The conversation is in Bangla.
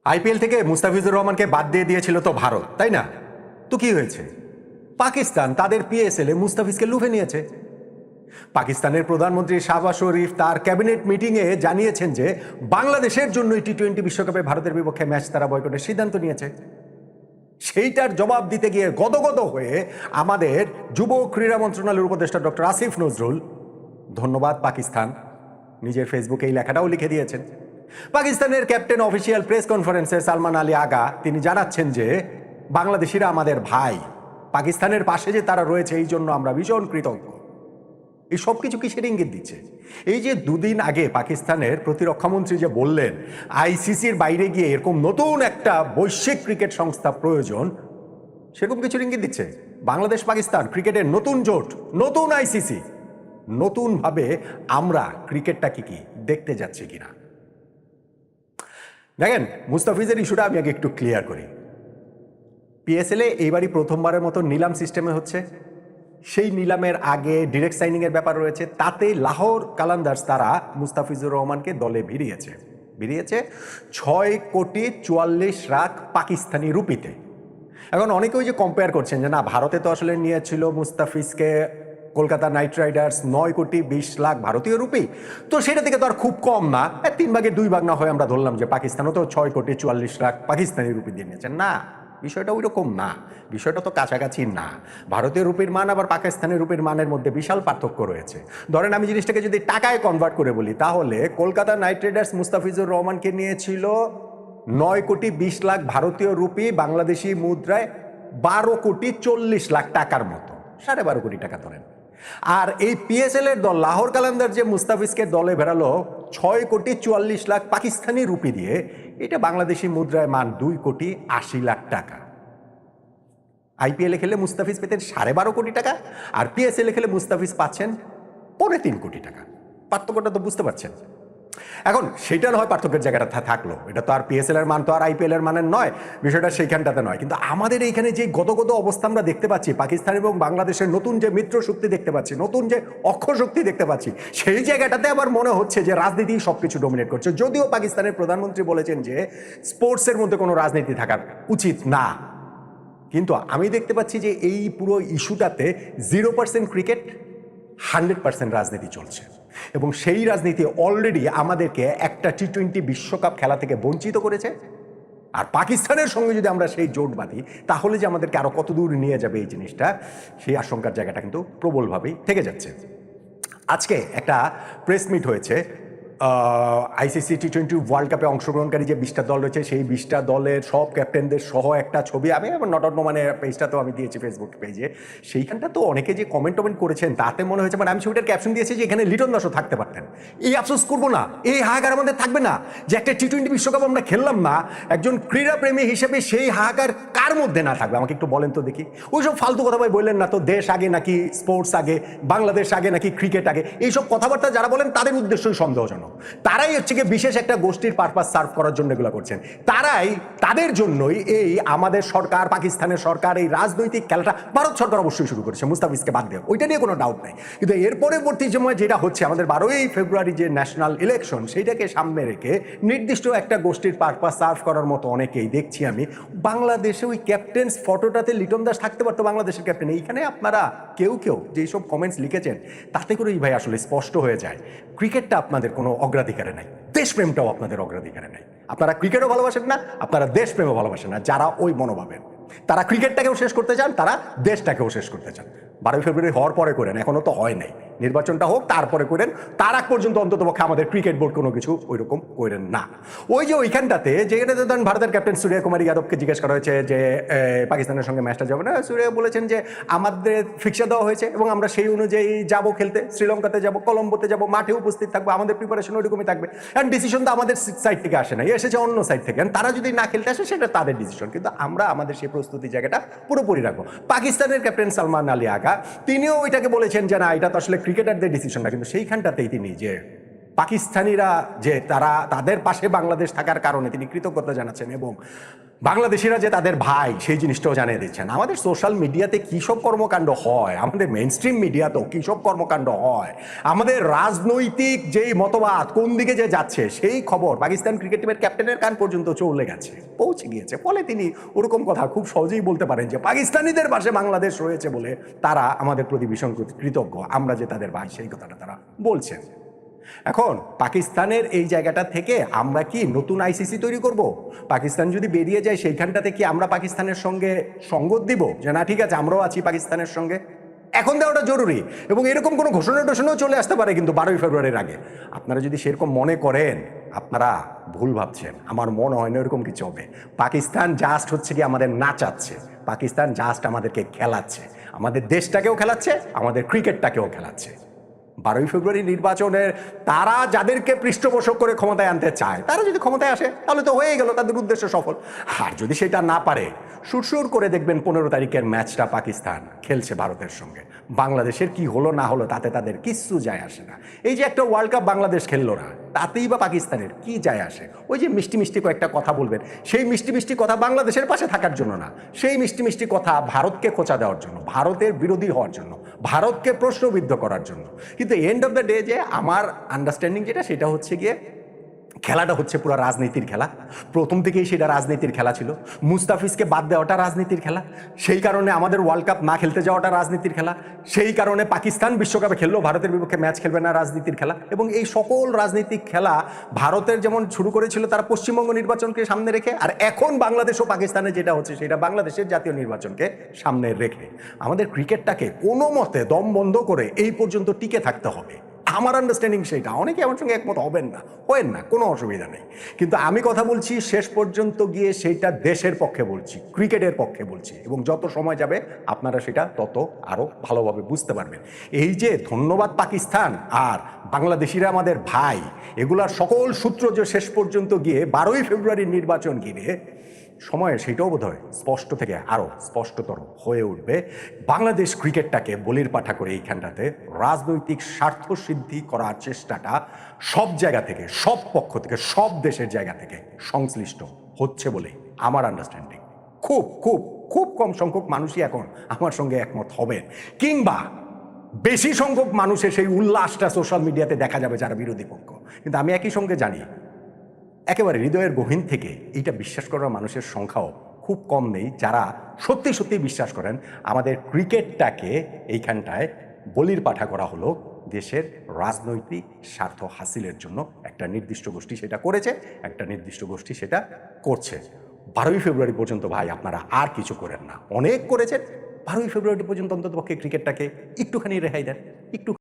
আইপিএল থেকে মুস্তাফিজুর রহমানকে বাদ দিয়ে দিয়েছিল তো ভারত, তাই না? তো কি হয়েছে? পাকিস্তান তাদের পিএসএল এ মুস্তাফিজকে লুফে নিয়েছে। পাকিস্তানের প্রধানমন্ত্রী শাহবাজ শরীফ তার ক্যাবিনেট মিটিংয়ে জানিয়েছেন যে বাংলাদেশের জন্য টি-20 বিশ্বকাপে ভারতের বিপক্ষে ম্যাচ তারা বয়কটের সিদ্ধান্ত নিয়েছে। সেইটার জবাব দিতে গিয়ে গদগদ হয়ে আমাদের যুব ক্রীড়া মন্ত্রণালয়ের উপদেষ্টা ডক্টর আসিফ নজরুল, ধন্যবাদ পাকিস্তান, নিজের ফেসবুকে এই লেখাটাও লিখে দিয়েছেন। পাকিস্তানের ক্যাপ্টেন অফিসিয়াল প্রেস কনফারেন্সে সালমান আলী আগা তিনি জানাচ্ছেন যে বাংলাদেশিরা আমাদের ভাই, পাকিস্তানের পাশে যে তারা রয়েছে এই জন্য আমরা ভীষণ কৃতজ্ঞ। এই সব কিছু কিসের ইঙ্গিত দিচ্ছে? এই যে দুদিন আগে পাকিস্তানের প্রতিরক্ষামন্ত্রী যে বললেন আইসিসির বাইরে গিয়ে এরকম নতুন একটা বৈশ্বিক ক্রিকেট সংস্থা প্রয়োজন, সেরকম কিছুর ইঙ্গিত দিচ্ছে। বাংলাদেশ পাকিস্তান ক্রিকেটের নতুন জোট, নতুন আইসিসি, নতুনভাবে আমরা ক্রিকেটটাকে কি দেখতে যাচ্ছি কিনা। দেখেন, মুস্তাফিজের ইস্যুটা আমি আগে একটু ক্লিয়ার করি। পিএসএলে এইবারই প্রথমবারের মতো নিলাম সিস্টেমে হচ্ছে। সেই নিলামের আগে ডিরেক্ট সাইনিংয়ের ব্যাপার রয়েছে। তাতে লাহোর কালান্দার্স তারা মুস্তাফিজুর রহমানকে দলে ভিড়িয়েছে 6,44,00,000 পাকিস্তানি রুপিতে। এখন অনেকে ওই যে কম্পেয়ার করছেন যে না, ভারতে তো আসলে নিয়েছিল মুস্তাফিজকে কলকাতা নাইট রাইডার্স 9,20,00,000 ভারতীয় রুপি, তো সেটা থেকে তো আর খুব কম না, 3 ভাগের 2 ভাগ না হয় আমরা ধরলাম যে পাকিস্তানও তো 6,44,00,000 পাকিস্তানি রুপি দিয়ে নিয়েছেন। না, বিষয়টা ওই রকম না, বিষয়টা তো কাছাকাছি না। ভারতীয় রুপির মান আবার পাকিস্তানি রুপির মানের মধ্যে বিশাল পার্থক্য রয়েছে। ধরেন আমি জিনিসটাকে যদি টাকায় কনভার্ট করে বলি, তাহলে কলকাতা নাইট রাইডার্স মুস্তাফিজুর রহমানকে নিয়েছিল 9,20,00,000 ভারতীয় রুপি, বাংলাদেশি মুদ্রায় 12,40,00,000 টাকার মতো, 12.5 কোটি টাকা ধরেন। আর এই পিএসএল এর দল লাহোর কালান্দার যে মুস্তাফিজকে দলে ভেড়ালো 6,44,00,000 পাকিস্তানি রুপি দিয়ে, এটা বাংলাদেশি মুদ্রায় মান 2,80,00,000 টাকা। আইপিএলে খেলে মুস্তাফিজ পেতেন 12.5 কোটি টাকা, আর পিএসএল খেলে মুস্তাফিজ পাচ্ছেন 3.25 কোটি টাকা। পার্থক্যটা তো বুঝতে পারছেন। এখন সেটা নয়, পার্থক্যের জায়গাটা থাকলো, এটা তো আর পিএসএল এর মান তো আর আইপিএল এর মানের নয়, বিষয়টা সেইখানটাতে নয়। কিন্তু আমাদের এইখানে যে গদগদ অবস্থা আমরা দেখতে পাচ্ছি, পাকিস্তান এবং বাংলাদেশের নতুন যে মিত্র শক্তি দেখতে পাচ্ছি, নতুন যে অক্ষর শক্তি দেখতে পাচ্ছি, সেই জায়গাটাতে আবার মনে হচ্ছে যে রাজনীতি সবকিছু ডমিনেট করছে। যদিও পাকিস্তানের প্রধানমন্ত্রী বলেছেন যে স্পোর্টসের মধ্যে কোনো রাজনীতি থাকার উচিত না, কিন্তু আমি দেখতে পাচ্ছি যে এই পুরো ইস্যুটাতে 0% ক্রিকেট, 100% রাজনীতি চলছে। এবং সেই রাজনীতি অলরেডি আমাদেরকে একটা টি-20 বিশ্বকাপ খেলা থেকে বঞ্চিত করেছে। আর পাকিস্তানের সঙ্গে যদি আমরা সেই জোট বাঁধি, তাহলে যে আমাদেরকে আরো কত দূর নিয়ে যাবে এই জিনিসটা, সেই আশঙ্কার জায়গাটা কিন্তু প্রবলভাবেই থেকে যাচ্ছে। আজকে একটা প্রেস মিট হয়েছে আইসিসি টি-20 ওয়ার্ল্ড কাপে অংশগ্রহণকারী যে 20টা দল রয়েছে, সেই 20টা দলের সব ক্যাপ্টেনদের সহ একটা ছবি আমি আমার নট অন্য মানে পেজটা তো আমি দিয়েছি ফেসবুক পেজে। সেইখানটা তো অনেকে যে কমেন্ট করেছেন, তাতে মনে হয়েছে মানে আমি ছবিটার ক্যাপশন দিয়েছি যে এখানে লিটন দাসও থাকতে পারতেন। এই আফসোস করবো না, এই হাহাকার আমাদের থাকবে না যে একটা টি-20 বিশ্বকাপ আমরা খেললাম না। একজন ক্রীড়াপ্রেমী হিসেবে সেই হাহাকার কার মধ্যে না থাকবে আমাকে একটু বলেন তো দেখি। ওইসব ফালতু কথা ভাই বললেন না তো, দেশ আগে নাকি স্পোর্টস আগে, বাংলাদেশ আগে নাকি ক্রিকেট আগে, এইসব কথাবার্তা যারা বলেন তাদের উদ্দেশ্যই সন্দেহজনক। তারাই হচ্ছে গিয়ে বিশেষ একটা গোষ্ঠীর পারপাস সার্ভ করার জন্য এগুলো করছেন। তারাই, তাদের জন্যই এই আমাদের সরকার, পাকিস্তানের সরকার এই রাজনৈতিক খেলাটা ভারত সরকার অবশ্যই শুরু করেছে মুস্তাফিজকে বাদ দিয়ে, ওইটা নিয়ে কোনো ডাউট নাই। কিন্তু এর পরবর্তী সময় যেটা হচ্ছে, আমাদের 12ই ফেব্রুয়ারি যে ন্যাশনাল ইলেকশন, সেইটাকে সামনে রেখে নির্দিষ্ট একটা গোষ্ঠীর পারপাস সার্ভ করার মতো অনেকেই দেখছি আমি। বাংলাদেশে ওই ক্যাপ্টেন্স ফটোটাতে লিটন দাস থাকতে পারতো, বাংলাদেশের ক্যাপ্টেন। এইখানে আপনারা কেউ কেউ যেসব কমেন্টস লিখেছেন, তাতে করেই ভাই আসলে স্পষ্ট হয়ে যায় ক্রিকেটটা আপনাদের কোনো অগ্রাধিকারে নাই, দেশপ্রেমটাও আপনাদের অগ্রাধিকারে নাই। আপনারা ক্রিকেটও ভালোবাসেন না, আপনারা দেশপ্রেমও ভালোবাসেন না। যারা ওই মনোভাবের, তারা ক্রিকেটটাকেও শেষ করতে চান, তারা দেশটাকেও শেষ করতে চান। 12 ফেব্রুয়ারি হওয়ার পরে করেন, এখনো তো হয় নাই, নির্বাচনটা হোক তারপরে করেন। তার আগ পর্যন্ত অন্তত পক্ষে আমাদের ক্রিকেট বোর্ড কোনো কিছু ওই রকম করেন না। ওই যে ওইখানটাতে যেখানে ধরেন ভারতের ক্যাপ্টেন সূর্য কুমার যাদবকে জিজ্ঞেস করা হয়েছে যে পাকিস্তানের সঙ্গে ম্যাচটা যাবে না, সূর্য বলেছেন যে আমাদের ফিক্সার দেওয়া হয়েছে এবং আমরা সেই অনুযায়ী যাব খেলতে, শ্রীলঙ্কাতে যাব, কলম্বোতে যাব, মাঠে উপস্থিত থাকবো, আমাদের প্রিপারেশন ওইরকমই থাকবে। অ্যান্ড ডিসিশন তো আমাদের সাইড থেকে আসে না, এসেছে অন্য সাইড থেকে। তারা যদি না খেলতে আসে সেটা তাদের ডিসিশন, কিন্তু আমরা আমাদের সেই প্রস্তুতি জায়গাটা পুরোপুরি রাখবো। পাকিস্তানের ক্যাপ্টেন সালমান আলী আগা তিনিও ওইটাকে বলেছেন যে না, এটা তো আসলে ক্রিকেটারদের ডিসিশন না, কিন্তু সেইখানটাতেই তিনি যে পাকিস্তানিরা যে তাদের পাশে বাংলাদেশ থাকার কারণে তিনি কৃতজ্ঞতা জানাচ্ছেন এবং বাংলাদেশিরা যে তাদের ভাই সেই জিনিসটাও জানিয়ে দিচ্ছেন। আমাদের সোশ্যাল মিডিয়াতে কী সব কর্মকাণ্ড হয়, আমাদের মেইন স্ট্রিম মিডিয়াতেও কী সব কর্মকাণ্ড হয়, আমাদের রাজনৈতিক যেই মতবাদ কোন দিকে যে যাচ্ছে সেই খবর পাকিস্তান ক্রিকেট টিমের ক্যাপ্টেনের কান পর্যন্ত চলে গেছে, পৌঁছে গিয়েছে। ফলে তিনি ওরকম কথা খুব সহজেই বলতে পারেন যে পাকিস্তানিদের পাশে বাংলাদেশ রয়েছে বলে তারা আমাদের প্রতি ভীষণ কৃতজ্ঞ, আমরা যে তাদের ভাই সেই কথাটা তারা বলছেন। এখন পাকিস্তানের এই জায়গাটা থেকে আমরা কি নতুন আইসিসি তৈরি করব? পাকিস্তান যদি বেরিয়ে যায় সেইখানটাতে কি আমরা পাকিস্তানের সঙ্গে সঙ্গত দিব যে না ঠিক আছে আমরাও আছি পাকিস্তানের সঙ্গে? এখন দেওয়াটা জরুরি এবং এরকম কোনো ঘোষণাও চলে আসতে পারে কিন্তু 12ই ফেব্রুয়ারির আগে। আপনারা যদি সেরকম মনে করেন আপনারা ভুল ভাবছেন, আমার মনে হয় না এরকম কিছু হবে। পাকিস্তান জাস্ট হচ্ছে কি আমাদের নাচাচ্ছে, পাকিস্তান জাস্ট আমাদেরকে খেলাচ্ছে, আমাদের দেশটাকেও খেলাচ্ছে, আমাদের ক্রিকেটটাকেও খেলাচ্ছে। 12ই ফেব্রুয়ারি নির্বাচনের তারা যাদেরকে পৃষ্ঠপোষক করে ক্ষমতায় আনতে চায় তারা যদি ক্ষমতায় আসে তাহলে তো হয়ে গেল, তাদের উদ্দেশ্য সফল। আর যদি সেটা না পারে সুরসুর করে দেখবেন 15 তারিখের ম্যাচটা পাকিস্তান খেলছে ভারতের সঙ্গে, বাংলাদেশের কি হলো না হলো তাতে তাদের কিচ্ছু যায় আসে না। এই যে একটা ওয়ার্ল্ড কাপ বাংলাদেশ খেললো না তাতেই বা পাকিস্তানের কি যায় আসে? ওই যে মিষ্টি মিষ্টি কয়েকটা কথা বলবেন, সেই মিষ্টি মিষ্টি কথা বাংলাদেশের পাশে থাকার জন্য না, সেই মিষ্টি মিষ্টি কথা ভারতকে খোঁচা দেওয়ার জন্য, ভারতের বিরোধী হওয়ার জন্য, ভারতকে প্রশ্নবিদ্ধ করার জন্য। কিন্তু এন্ড অফ দ্য ডে যে আমার আন্ডারস্ট্যান্ডিং যেটা সেটা হচ্ছে গিয়ে খেলাটা হচ্ছে পুরো রাজনীতির খেলা, প্রথম থেকেই সেটা রাজনীতির খেলা ছিল। মুস্তাফিজকে বাদ দেওয়াটা রাজনীতির খেলা, সেই কারণে আমাদের ওয়ার্ল্ড কাপ না খেলতে যাওয়াটা রাজনীতির খেলা, সেই কারণে পাকিস্তান বিশ্বকাপে খেললেও ভারতের বিপক্ষে ম্যাচ খেলবে না রাজনীতির খেলা। এবং এই সকল রাজনৈতিক খেলা ভারতের যেমন শুরু করেছিল তারা পশ্চিমবঙ্গ নির্বাচনকে সামনে রেখে, আর এখন বাংলাদেশ ও পাকিস্তানে যেটা হচ্ছে সেটা বাংলাদেশের জাতীয় নির্বাচনকে সামনে রেখে আমাদের ক্রিকেটটাকে কোনো মতে দম বন্ধ করে এই পর্যন্ত টিকে থাকতে হবে। আমার আন্ডারস্ট্যান্ডিং সেইটা, অনেকে আমার সঙ্গে একমত হবেন না, কোনো অসুবিধা নেই, কিন্তু আমি কথা বলছি শেষ পর্যন্ত গিয়ে সেইটা দেশের পক্ষে বলছি, ক্রিকেটের পক্ষে বলছি, এবং যত সময় যাবে আপনারা সেটা তত আরও ভালোভাবে বুঝতে পারবেন। এই যে ধন্যবাদ পাকিস্তান আর বাংলাদেশিরা আমাদের ভাই, এগুলার সকল সূত্র যে শেষ পর্যন্ত গিয়ে 12ই ফেব্রুয়ারির নির্বাচন ঘিরে সময়ে সেটাও বোধ হয় স্পষ্ট থেকে আরও স্পষ্টতর হয়ে উঠবে। বাংলাদেশ ক্রিকেটটাকে বলির পাঠা করে এইখানটাতে রাজনৈতিক স্বার্থ সিদ্ধি করার চেষ্টাটা সব জায়গা থেকে, সব পক্ষ থেকে, সব দেশের জায়গা থেকে সংশ্লিষ্ট হচ্ছে বলেই আমার আন্ডারস্ট্যান্ডিং। খুব খুব খুব কম সংখ্যক মানুষই এখন আমার সঙ্গে একমত হবেন, কিংবা বেশি সংখ্যক মানুষের সেই উল্লাসটা সোশ্যাল মিডিয়াতে দেখা যাবে যারা বিরোধী পক্ষ। কিন্তু আমি একই সঙ্গে জানি একেবারে হৃদয়ের গহীন থেকে এইটা বিশ্বাস করার মানুষের সংখ্যাও খুব কম নেই যারা সত্যি সত্যি বিশ্বাস করেন আমাদের ক্রিকেটটাকে এইখানটায় বলির পাঠা করা হলো দেশের রাজনৈতিক স্বার্থ হাসিলের জন্য। একটা নির্দিষ্ট গোষ্ঠী সেটা করেছে, একটা নির্দিষ্ট গোষ্ঠী সেটা করছে। 12ই ফেব্রুয়ারি পর্যন্ত ভাই আপনারা আর কিছু করেন না, অনেক করেছেন, 12ই ফেব্রুয়ারি পর্যন্ত অন্ততপক্ষে ক্রিকেটটাকে একটুখানি রেহাই দেন, একটু